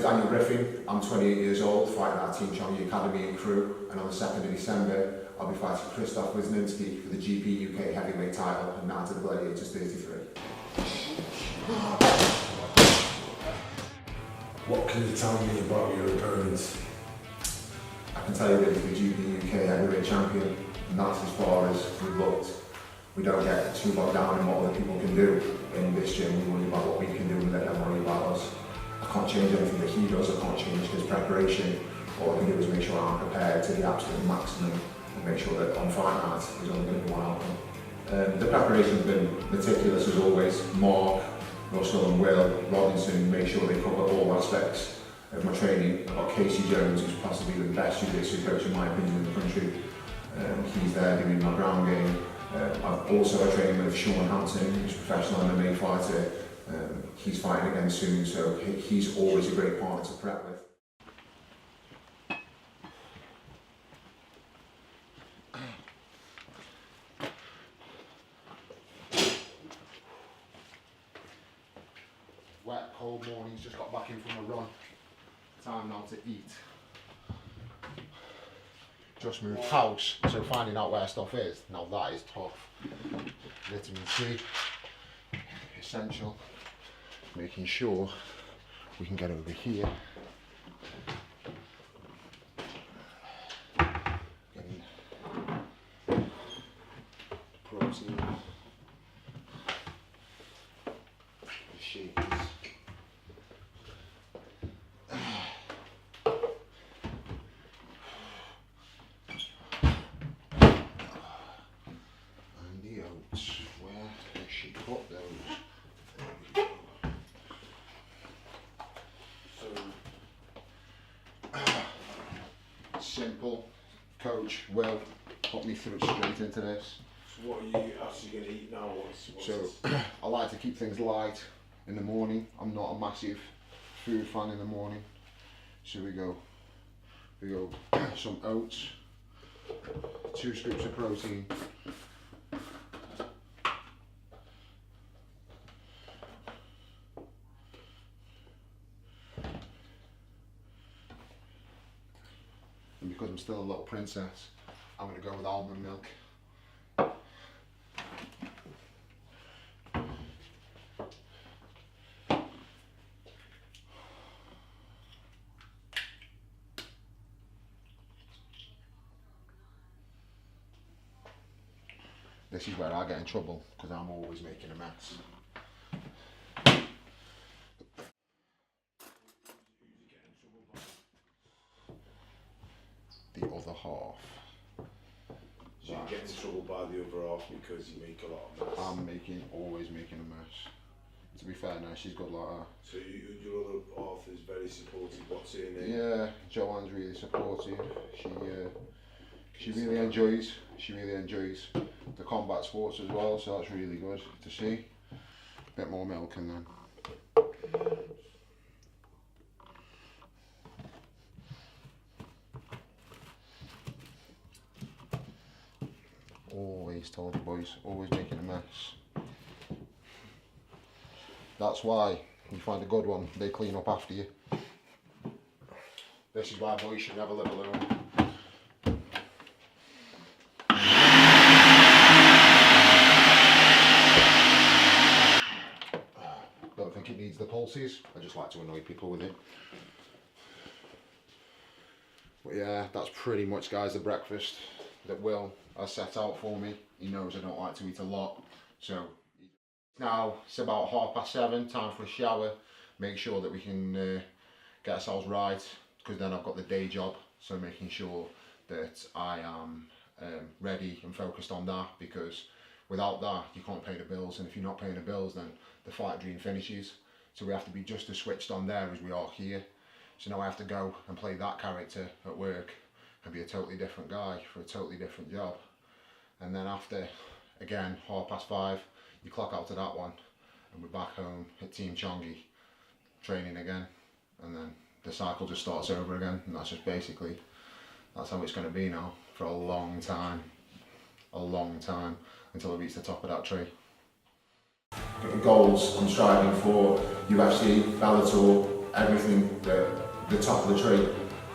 Danyl Griffin. I'm 28 years old, fighting at Team Chongi Academy in Crewe, and on the 2nd of December I'll be fighting Krzysztof Wisniewski for the GPUK Heavyweight Title at Night of the Gladiators 33. What can you tell me about your opponent? I can tell you that he's the GPUK Heavyweight Champion, and that's as far as we've looked. We don't get too bogged down in what other people can do in this gym. We worry about what we can do and let them worry about us. I can't change anything that he does, I can't change his preparation. All I can do is make sure I'm prepared to the absolute maximum and make sure that on fight night there's only going to be one outcome. The preparation's been meticulous as always. Mark, Russell and Will Robinson make sure they cover all aspects of my training. I've got Casey Jones, who's possibly the best jiu-jitsu coach in my opinion in the country. He's there doing my ground game. I've also trained with Sean Hampton, who's a professional MMA fighter. He's fighting again soon, so he's always a great partner to prep with. Wet, cold mornings, just got back in from a run. Time now to eat. Just moved house, so finding out where stuff is, now that is tough. Vitamin C, essential. Making sure we can get over here. Getting protein, the shakes. Simple. Coach Will put me through straight into this. So what are you actually going to eat now? I like to keep things light in the morning. I'm not a massive food fan in the morning. So we go some oats, 2 scoops of protein, and because I'm still a little princess, I'm going to go with almond milk. This is where I get in trouble because I'm always making a mess. The other half. So you get in trouble by the other half because you make a lot of mess? I'm always making a mess. To be fair now, she's good like that. So your other half is very supportive, what's her name? Yeah, Joanne's really supportive. She really enjoys the combat sports as well, so that's really good to see. A bit more milk and then. Always told you boys, always making a mess. That's why you find a good one, they clean up after you. This is why boys should never live alone. Don't think it needs the pulses, I just like to annoy people with it. But yeah, that's pretty much guys the breakfast that Will has set out for me. He knows I don't like to eat a lot, so now it's about 7:30, time for a shower, make sure that we can get ourselves right, because then I've got the day job, so making sure that I am ready and focused on that, because without that you can't pay the bills, and if you're not paying the bills then the fight dream finishes. So we have to be just as switched on there as we are here. So now I have to go and play that character at work and be a totally different guy for a totally different job. And then after, again, 5:30, you clock out to that one and we're back home at Team Chongi, training again, and then the cycle just starts over again, and that's just basically, that's how it's going to be now for a long time, until I reach the top of that tree. The goals I'm striving for: UFC, Bellator, everything the top of the tree.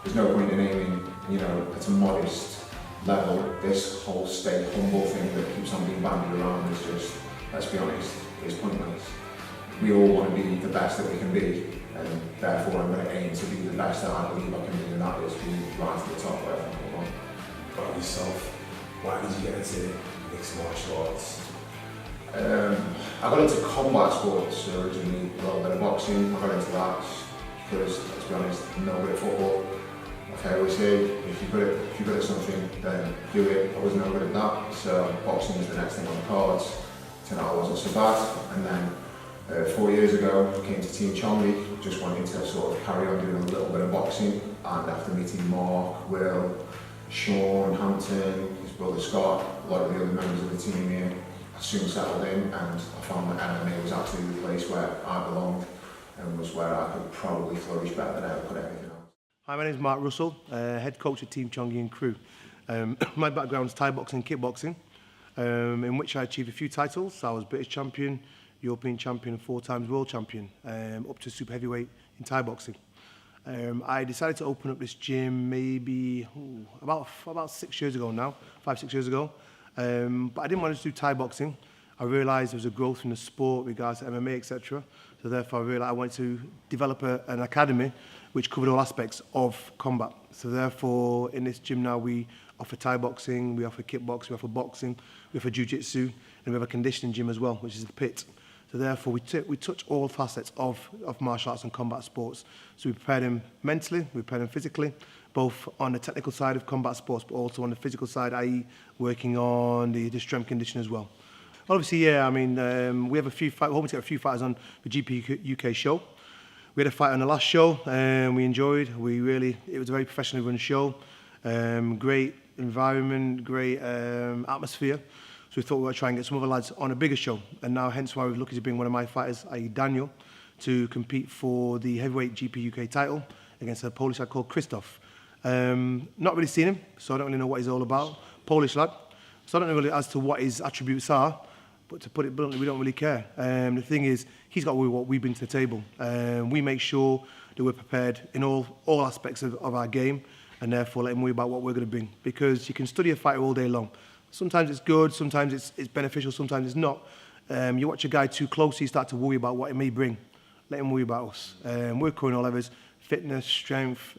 There's no point in aiming, you know, at a modest level. This whole stay humble thing that keeps on being bandied around is just, let's be honest, is pointless. We all want to be the best that we can be, and therefore I'm going to aim to be the best that I believe I can be, and that is be right to the top wherever I come on. About yourself, why did you get into mixed martial arts? I got into combat sports originally, a little bit of boxing. I got into that because, let's be honest, I'm no good at football. Like I always say, if you're good at something, then do it. I was no good at that, so boxing was the next thing on the cards. Turned out I wasn't so bad, and then 4 years ago, I came to Team Chongi, just wanting to sort of carry on doing a little bit of boxing, and after meeting Mark, Will, Sean, Hampton, his brother Scott, a lot of the other members of the team here, I soon settled in, and I found that MMA was actually the place where I belonged, and was where I could probably flourish better than I ever could anything else. Hi, my name is Mark Russell, head coach at Team Chongi Crewe. My background is Thai boxing and kickboxing, in which I achieved a few titles. I was British champion, European champion, and 4 times world champion, up to super heavyweight in Thai boxing. I decided to open up this gym maybe about 6 years ago now, 5-6 years ago. But I didn't want to do Thai boxing. I realised there was a growth in the sport regards to MMA, etc. So therefore I realised I wanted to develop an academy which covered all aspects of combat. So therefore in this gym now we offer Thai boxing, we offer kickboxing, we offer boxing, we offer jiu-jitsu, and we have a conditioning gym as well, which is the pit. So therefore we touch all facets of martial arts and combat sports. So we prepare them mentally, we prepare them physically, both on the technical side of combat sports, but also on the physical side, i.e. working on the strength condition as well. Obviously, yeah, I mean, we have we're hoping to get a few fighters on the GPUK show. We had a fight on the last show, we enjoyed. It was a very professionally run show. Great environment, great atmosphere. So we thought we would try and get some other lads on a bigger show. And now, hence why we're looking to bring one of my fighters, i.e. Danyl, to compete for the heavyweight GPUK title against a Polish lad called Krzysztof. Not really seen him, so I don't really know what he's all about. Polish lad. So I don't know really as to what his attributes are, but to put it bluntly, we don't really care. The thing is, he's got what we bring to the table. We make sure that we're prepared in all aspects of our game, and therefore let him worry about what we're going to bring. Because you can study a fighter all day long. Sometimes it's good, sometimes it's beneficial, sometimes it's not. You watch a guy too close, you start to worry about what it may bring. Let him worry about us. We're covering all levels: fitness, strength,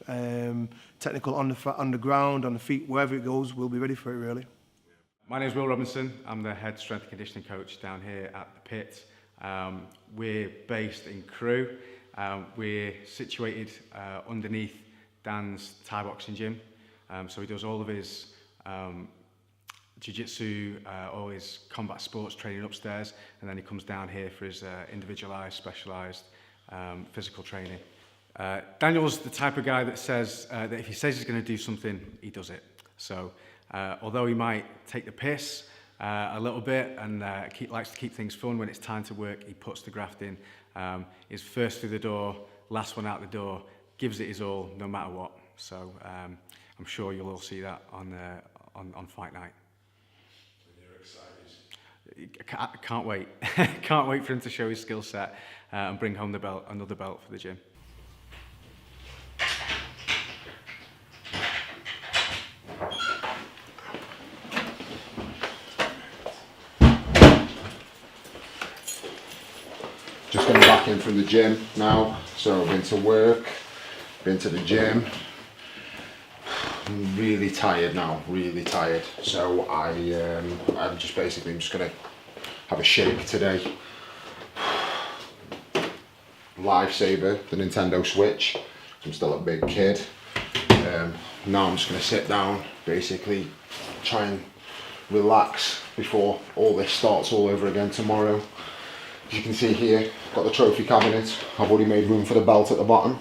technical on the ground, on the feet, wherever it goes, we'll be ready for it really. My name is Will Robinson. I'm the head strength and conditioning coach down here at the pit. We're based in Crewe. We're situated underneath Dan's Thai boxing gym. So he does all of his jiu-jitsu, all his combat sports training upstairs, and then he comes down here for his individualised, specialised physical training. Daniel's the type of guy that says that if he says he's going to do something, he does it. So although he might take the piss a little bit and likes to keep things fun, when it's time to work, he puts the graft in. He's first through the door, last one out the door, gives it his all, no matter what. So I'm sure you'll all see that on fight night. I can't wait. Can't wait for him to show his skill set and bring home another belt for the gym. Just getting back in from the gym now, so I've been to work, been to the gym. I'm really tired now, really tired. So I'm just gonna have a shake today. Lifesaver, the Nintendo Switch. I'm still a big kid. Now I'm just gonna sit down, basically try and relax before all this starts all over again tomorrow. As you can see here, got the trophy cabinet. I've already made room for the belt at the bottom.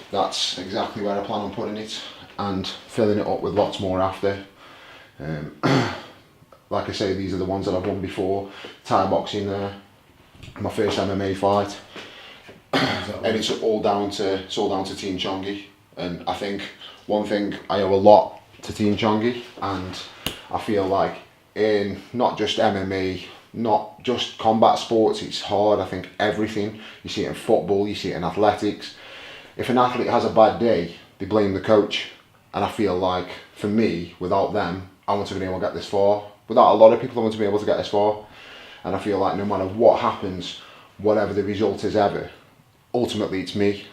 That's exactly where I plan on putting it, and filling it up with lots more after. Like I say, these are the ones that I've won before. Thai boxing there, my first MMA fight, and it's all down to Team Chongi. And I think one thing I owe a lot to Team Chongi, and I feel like in not just MMA, not just combat sports, it's hard. I think everything, you see it in football, you see it in athletics, if an athlete has a bad day, they blame the coach. And I feel like, for me, without them, I wouldn't have been able to get this far. Without a lot of people, I wouldn't have been able to get this far. And I feel like no matter what happens, whatever the result is ever, ultimately it's me.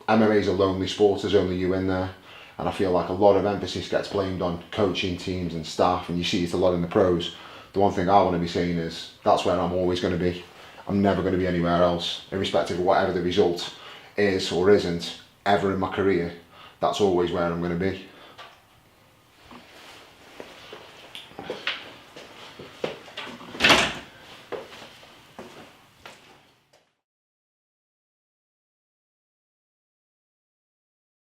MMA is a lonely sport, there's only you in there. And I feel like a lot of emphasis gets blamed on coaching teams and staff, and you see it a lot in the pros. The one thing I want to be saying is, that's where I'm always going to be. I'm never going to be anywhere else, irrespective of whatever the result is or isn't ever in my career. That's always where I'm going to be.